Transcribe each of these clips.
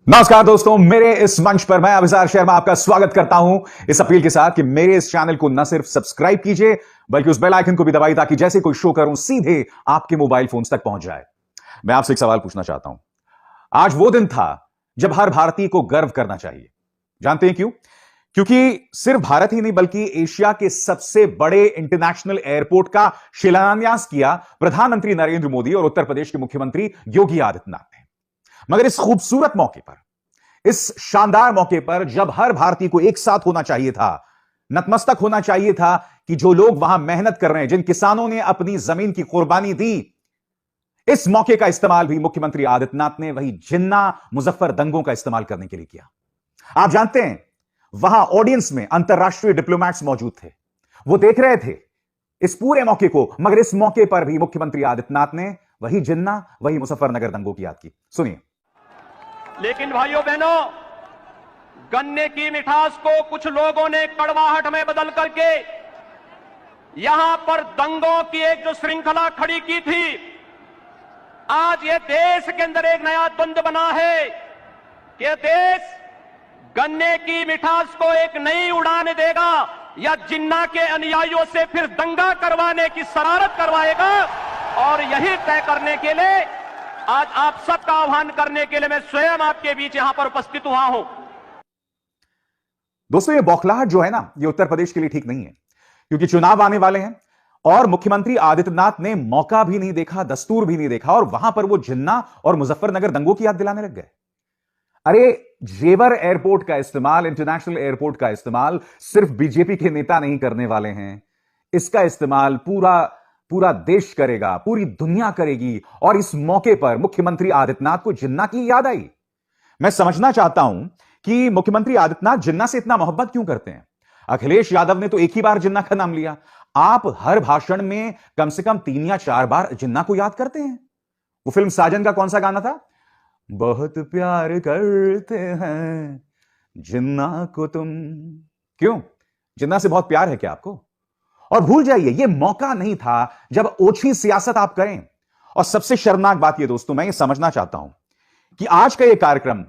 नमस्कार दोस्तों, मेरे इस मंच पर मैं अभिसार शर्मा आपका स्वागत करता हूं इस अपील के साथ कि मेरे इस चैनल को न सिर्फ सब्सक्राइब कीजिए बल्कि उस बेल आइकन को भी दबाइए ताकि जैसे कोई शो करूं सीधे आपके मोबाइल फोन तक पहुंच जाए। मैं आपसे एक सवाल पूछना चाहता हूं। आज वो दिन था जब हर भारतीय को गर्व करना चाहिए। जानते हैं क्यों? क्योंकि सिर्फ भारत ही नहीं बल्कि एशिया के सबसे बड़े इंटरनेशनल एयरपोर्ट का शिलान्यास किया प्रधानमंत्री नरेंद्र मोदी और उत्तर प्रदेश के मुख्यमंत्री योगी आदित्यनाथ ने। मगर इस खूबसूरत मौके पर, इस शानदार मौके पर जब हर भारतीय को एक साथ होना चाहिए था, नतमस्तक होना चाहिए था कि जो लोग वहां मेहनत कर रहे हैं, जिन किसानों ने अपनी जमीन की कुर्बानी दी, इस मौके का इस्तेमाल भी मुख्यमंत्री आदित्यनाथ ने वही जिन्ना मुजफ्फर दंगों का इस्तेमाल करने के लिए किया। आप जानते हैं, वहां ऑडियंस में अंतरराष्ट्रीय डिप्लोमैट्स मौजूद थे। वो देख रहे थे इस पूरे मौके को, मगर इस मौके पर भी मुख्यमंत्री आदित्यनाथ ने वही जिन्ना, वही मुजफ्फरनगर दंगों की याद की। सुनिए। लेकिन भाइयों बहनों, गन्ने की मिठास को कुछ लोगों ने कड़वाहट में बदल करके यहां पर दंगों की एक जो श्रृंखला खड़ी की थी, आज ये देश के अंदर एक नया द्वंद्व बना है कि देश गन्ने की मिठास को एक नई उड़ान देगा या जिन्ना के अनुयायियों से फिर दंगा करवाने की शरारत करवाएगा। और यही तय करने के लिए आज आप सबका आह्वान करने के लिए मैं स्वयं आपके बीच यहां पर उपस्थित हुआ हूं। दोस्तों, ये बौखलाहट जो है ना, ये उत्तर प्रदेश के लिए ठीक नहीं है, क्योंकि चुनाव आने वाले हैं और मुख्यमंत्री आदित्यनाथ ने मौका भी नहीं देखा, दस्तूर भी नहीं देखा और वहां पर वो जिन्ना और मुजफ्फरनगर दंगों की याद दिलाने लग गए। अरे, जेवर एयरपोर्ट का इस्तेमाल, इंटरनेशनल एयरपोर्ट का इस्तेमाल सिर्फ बीजेपी के नेता नहीं करने वाले हैं, इसका इस्तेमाल पूरा देश करेगा, पूरी दुनिया करेगी। और इस मौके पर मुख्यमंत्री आदित्यनाथ को जिन्ना की याद आई। मैं समझना चाहता हूं कि मुख्यमंत्री आदित्यनाथ जिन्ना से इतना मोहब्बत क्यों करते हैं। अखिलेश यादव ने तो एक ही बार जिन्ना का नाम लिया, आप हर भाषण में कम से कम 3 या 4 बार जिन्ना को याद करते हैं। वो फिल्म साजन का कौन सा गाना था? बहुत प्यार करते हैं जिन्ना को तुम। क्यों? जिन्ना से बहुत प्यार है क्या आपको? और भूल जाइए, यह मौका नहीं था जब ओछी सियासत आप करें। और सबसे शर्मनाक बात यह दोस्तों, मैं ये समझना चाहता हूं कि आज का यह कार्यक्रम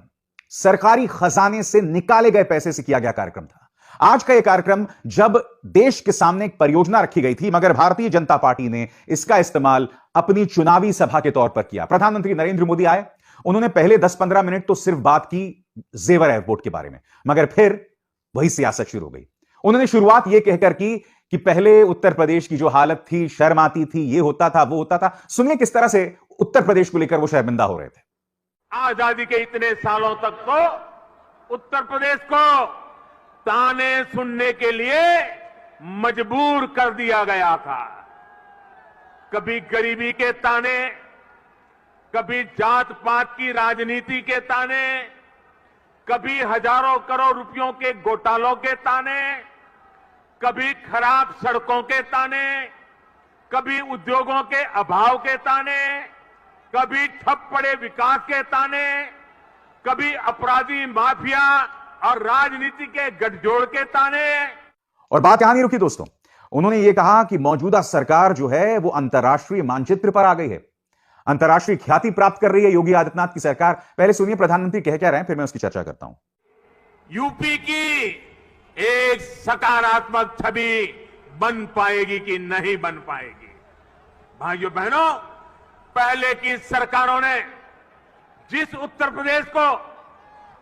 सरकारी खजाने से निकाले गए पैसे से किया गया कार्यक्रम था। आज का यह कार्यक्रम जब देश के सामने एक परियोजना रखी गई थी, मगर भारतीय जनता पार्टी ने इसका इस्तेमाल अपनी चुनावी सभा के तौर पर किया। प्रधानमंत्री नरेंद्र मोदी आए, उन्होंने पहले 10-15 मिनट तो सिर्फ बात की जेवर एयरपोर्ट के बारे में, मगर फिर वही सियासत शुरू हो गई। उन्होंने शुरुआत यह कहकर की कि पहले उत्तर प्रदेश की जो हालत थी, शर्म आती थी, ये होता था, वो होता था। सुनिए किस तरह से उत्तर प्रदेश को लेकर वो शर्मिंदा हो रहे थे। आजादी के इतने सालों तक तो उत्तर प्रदेश को ताने सुनने के लिए मजबूर कर दिया गया था। कभी गरीबी के ताने, कभी जात पात की राजनीति के ताने, कभी हजारों करोड़ रुपयों के घोटालों के ताने, कभी खराब सड़कों के ताने, कभी उद्योगों के अभाव के ताने, कभी ठप पड़े विकास के ताने, कभी अपराधी माफिया और राजनीति के गठजोड़ के ताने। और बात यहां नहीं रुकी दोस्तों, उन्होंने यह कहा कि मौजूदा सरकार जो है वो अंतर्राष्ट्रीय मानचित्र पर आ गई है, अंतर्राष्ट्रीय ख्याति प्राप्त कर रही है योगी आदित्यनाथ की सरकार। पहले सुनिए प्रधानमंत्री कह क्या रहे हैं, फिर मैं उसकी चर्चा करता हूं। यूपी की एक सकारात्मक छवि बन पाएगी कि नहीं बन पाएगी? भाइयों बहनों, पहले की सरकारों ने जिस उत्तर प्रदेश को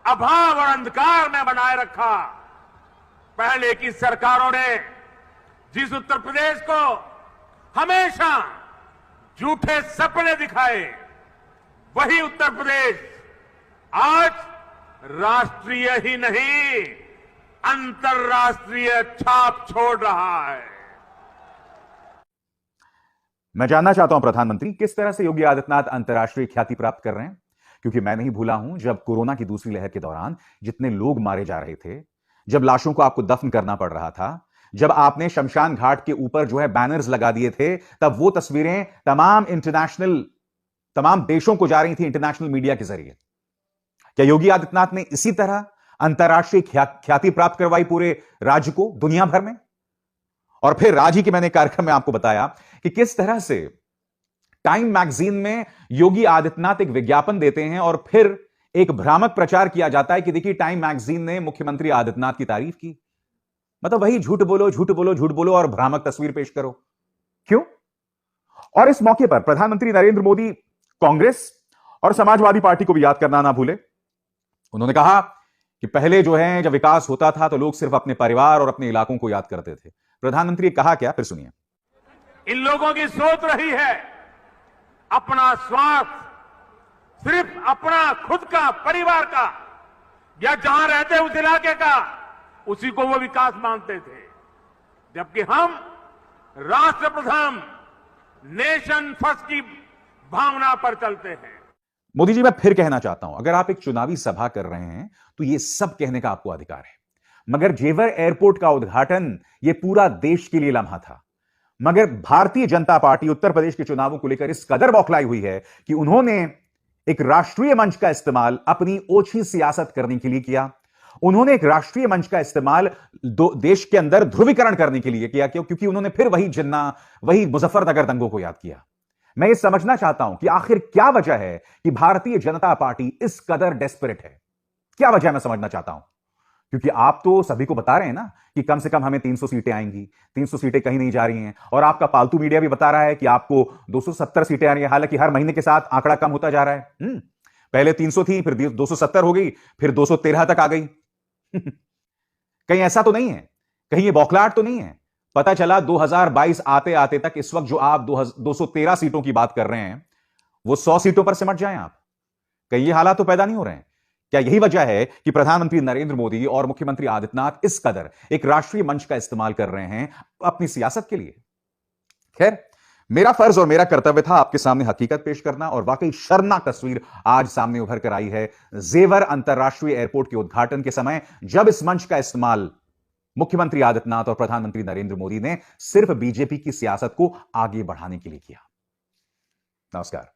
अभाव और अंधकार में बनाए रखा, पहले की सरकारों ने जिस उत्तर प्रदेश को हमेशा झूठे सपने दिखाए, वही उत्तर प्रदेश आज राष्ट्रीय ही नहीं अंतर्राष्ट्रीय छाप छोड़ रहा है। मैं जानना चाहता हूं प्रधानमंत्री, किस तरह से योगी आदित्यनाथ अंतर्राष्ट्रीय ख्याति प्राप्त कर रहे हैं? क्योंकि मैं नहीं भूला हूं जब कोरोना की दूसरी लहर के दौरान जितने लोग मारे जा रहे थे, जब लाशों को आपको दफन करना पड़ रहा था, जब आपने शमशान घाट के ऊपर जो है बैनर्स लगा दिए थे, तब वो तस्वीरें तमाम देशों को जा रही थी इंटरनेशनल मीडिया के जरिए। क्या योगी आदित्यनाथ ने इसी तरह अंतर्राष्ट्रीय ख्याति प्राप्त करवाई पूरे राज्य को, दुनिया भर में? और फिर आज ही के मैंने कार्यक्रम में आपको बताया कि किस तरह से टाइम मैगजीन में योगी आदित्यनाथ एक विज्ञापन देते हैं और फिर एक भ्रामक प्रचार किया जाता है कि देखिए टाइम मैगजीन ने मुख्यमंत्री आदित्यनाथ की तारीफ की। मतलब वही झूठ बोलो झूठ बोलो झूठ बोलो और भ्रामक तस्वीर पेश करो। क्यों? और इस मौके पर प्रधानमंत्री नरेंद्र मोदी कांग्रेस और समाजवादी पार्टी को भी याद करना ना भूले। उन्होंने कहा कि पहले जो है जब विकास होता था तो लोग सिर्फ अपने परिवार और अपने इलाकों को याद करते थे। प्रधानमंत्री कहा क्या, फिर सुनिए। इन लोगों की सोच रही है अपना स्वार्थ, सिर्फ अपना खुद का, परिवार का, या जहां रहते उस इलाके का, उसी को वो विकास मानते थे। जबकि हम राष्ट्र प्रथम, नेशन फर्स्ट की भावना पर चलते हैं। मोदी जी, मैं फिर कहना चाहता हूं, अगर आप एक चुनावी सभा कर रहे हैं तो यह सब कहने का आपको अधिकार है, मगर जेवर एयरपोर्ट का उद्घाटन यह पूरा देश के लिए लम्हा था। मगर भारतीय जनता पार्टी उत्तर प्रदेश के चुनावों को लेकर इस कदर बौखलाई हुई है कि उन्होंने एक राष्ट्रीय मंच का इस्तेमाल अपनी ओछी सियासत करने के लिए किया। उन्होंने एक राष्ट्रीय मंच का इस्तेमाल देश के अंदर ध्रुवीकरण करने के लिए किया, क्योंकि उन्होंने फिर वही जिन्ना, वही मुजफ्फरनगर दंगों को याद किया। मैं ये समझना चाहता हूं कि आखिर क्या वजह है कि भारतीय जनता पार्टी इस कदर डेस्परेट है। क्या वजह मैं समझना चाहता हूं, क्योंकि आप तो सभी को बता रहे हैं ना कि कम से कम हमें 300 सीटें आएंगी। 300 सीटें कहीं नहीं जा रही हैं, और आपका पालतू मीडिया भी बता रहा है कि आपको 270 सीटें आ रही हैं। हालांकि हर महीने के साथ आंकड़ा कम होता जा रहा है। पहले 300 थी, फिर 270 हो गई, फिर 213 तक आ गई। कहीं ऐसा तो नहीं है, कहीं ये बौखलाहट तो नहीं है? पता चला 2022 आते आते तक इस वक्त जो आप 213 सीटों की बात कर रहे हैं वो 100 सीटों पर सिमट जाएं आप। कहीं ये हालात तो पैदा नहीं हो रहे हैं? क्या यही वजह है कि प्रधानमंत्री नरेंद्र मोदी और मुख्यमंत्री आदित्यनाथ इस कदर एक राष्ट्रीय मंच का इस्तेमाल कर रहे हैं अपनी सियासत के लिए? खैर, मेरा फर्ज और मेरा कर्तव्य था आपके सामने हकीकत पेश करना, और वाकई शर्मनाक तस्वीर आज सामने उभर कर आई है जेवर अंतरराष्ट्रीय एयरपोर्ट के उद्घाटन के समय, जब इस मंच का इस्तेमाल मुख्यमंत्री आदित्यनाथ और प्रधानमंत्री नरेंद्र मोदी ने सिर्फ बीजेपी की सियासत को आगे बढ़ाने के लिए किया। नमस्कार।